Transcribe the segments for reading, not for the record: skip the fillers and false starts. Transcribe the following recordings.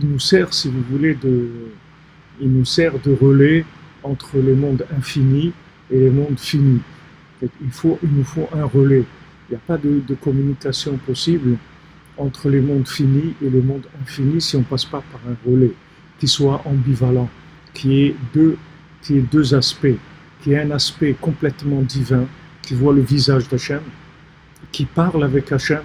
Il nous sert, si vous voulez, il nous sert de relais entre les mondes infinis et les mondes finis. Il nous faut un relais. Il n'y a pas de communication possible entre les mondes finis et les mondes infinis si on ne passe pas par un relais qui soit ambivalent, qui ait deux aspects, qui ait un aspect complètement divin, qui voit le visage d'Hachem, qui parle avec Hachem,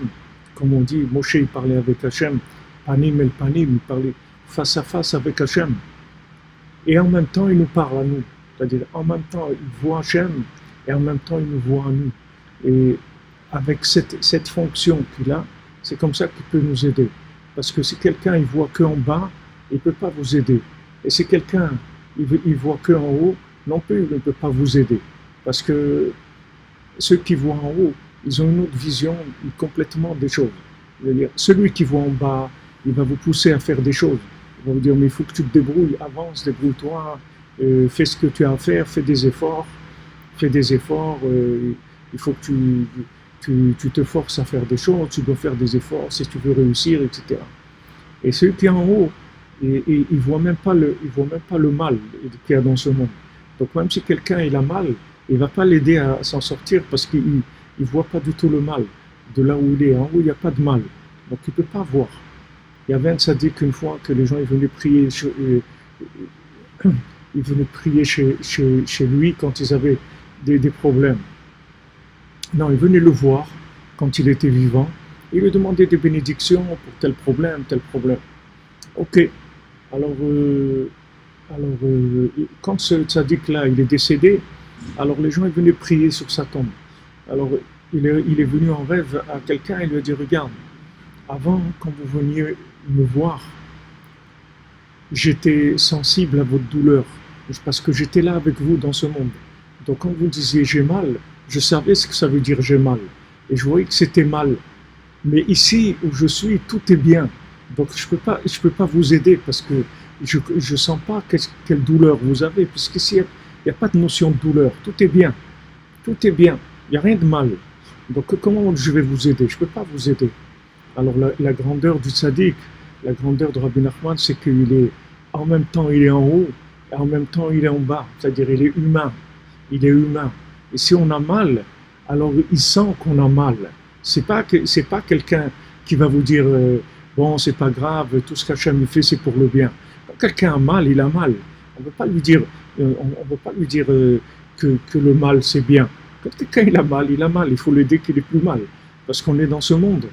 comme on dit, Moshe il parlait avec Hachem, panim el panim, il parlait face à face avec Hachem, et en même temps il nous parle à nous, c'est-à-dire en même temps il voit Hachem, et en même temps il nous voit à nous, et avec cette fonction qu'il a, c'est comme ça qu'il peut nous aider, parce que si quelqu'un il voit qu'en bas, il ne peut pas vous aider, et si quelqu'un il voit qu'en haut, non plus il ne peut pas vous aider, parce que ceux qui voient en haut, ils ont une autre vision complètement des choses. C'est-à-dire, celui qui voit en bas, il va vous pousser à faire des choses. Il va vous dire, mais il faut que tu te débrouilles, avance, débrouille-toi, fais ce que tu as à faire, fais des efforts, il faut que tu te forces à faire des choses, tu dois faire des efforts si tu veux réussir, etc. Et celui qui est en haut, il ne voit même pas le mal qu'il y a dans ce monde. Donc même si quelqu'un il a mal, il ne va pas l'aider à s'en sortir parce qu'il ne voit pas du tout le mal. De là où il est, en haut, il n'y a pas de mal. Donc il ne peut pas voir. Il y avait un tzaddik une fois que les gens ils venaient prier chez lui quand ils avaient des problèmes. Non, ils venaient le voir quand il était vivant. Ils lui demandaient des bénédictions pour tel problème, tel problème. Ok. Alors quand ce tzaddik-là, il est décédé, alors les gens ils venaient prier sur sa tombe. Alors il est venu en rêve à quelqu'un et lui a dit, regarde, avant, quand vous veniez me voir, j'étais sensible à votre douleur, parce que j'étais là avec vous dans ce monde. Donc quand vous disiez j'ai mal, je savais ce que ça veut dire j'ai mal. Et je voyais que c'était mal. Mais ici où je suis, tout est bien. Donc je peux pas vous aider parce que je sens pas quelle douleur vous avez, puisqu'ici il n'y a pas de notion de douleur. Tout est bien. Tout est bien. Il n'y a rien de mal. Donc comment je vais vous aider? Je ne peux pas vous aider. Alors la grandeur du tzaddik, la grandeur de Rabbi Nachman, c'est qu'il est en même temps il est en haut et en même temps il est en bas. C'est-à-dire il est humain. Il est humain. Et si on a mal, alors il sent qu'on a mal. C'est pas quelqu'un qui va vous dire bon c'est pas grave, tout ce qu'Hachem fait c'est pour le bien. Quand quelqu'un a mal, il a mal. On ne peut pas lui dire que le mal c'est bien. Quand quelqu'un il a mal, il faut l'aider qu'il ait plus mal. Parce qu'on est dans ce monde.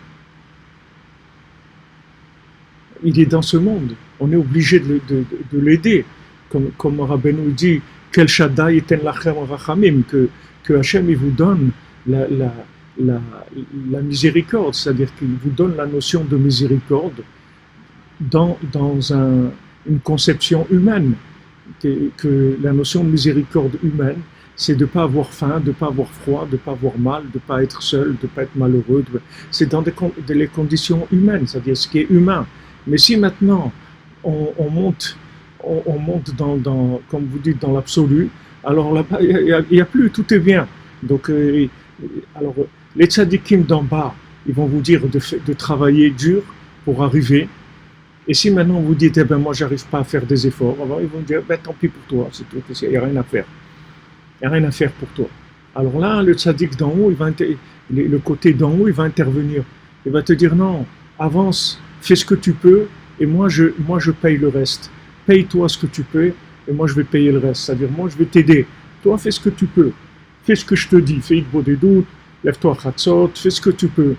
Il est dans ce monde. On est obligé de l'aider. Comme Rabbeinu dit, Kel Shaddai eten lachem rachamim, que Hachem il vous donne la miséricorde, c'est-à-dire qu'il vous donne la notion de miséricorde dans une conception humaine. Que la notion de miséricorde humaine, c'est de ne pas avoir faim, de ne pas avoir froid, de ne pas avoir mal, de ne pas être seul, de ne pas être malheureux. C'est dans les conditions humaines, c'est-à-dire ce qui est humain. Mais si maintenant on monte dans, comme vous dites, dans l'absolu, alors là-bas, il n'y a plus, tout est bien. Donc, alors, les tzadikim d'en bas, ils vont vous dire de travailler dur pour arriver. Et si maintenant vous dites, eh ben moi j'arrive pas à faire des efforts, alors ils vont dire, ben tant pis pour toi, c'est tout, il n'y a rien à faire. Il n'y a rien à faire pour toi. Alors là, le tzaddik d'en haut, le côté d'en haut, il va intervenir. Il va te dire, non, avance, fais ce que tu peux, et moi je paye le reste. Paye-toi ce que tu peux, et moi je vais payer le reste. C'est-à-dire, moi je vais t'aider. Toi, fais ce que tu peux. Fais ce que je te dis. Fais Idbo des doutes, lève-toi à Chatzot, fais ce que tu peux.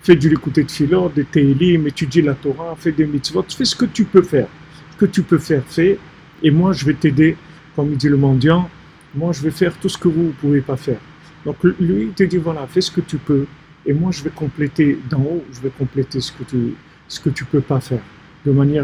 Fais du l'écouter de Philot, des Tehilim, étudie la Torah, fais des mitzvot, fais ce que tu peux faire. Ce que tu peux faire, fais. Et moi, je vais t'aider, comme il dit le mendiant, moi, je vais faire tout ce que vous ne pouvez pas faire. Donc, lui, il te dit, voilà, fais ce que tu peux. Et moi, je vais compléter d'en haut, je vais compléter ce que tu peux pas faire. De manière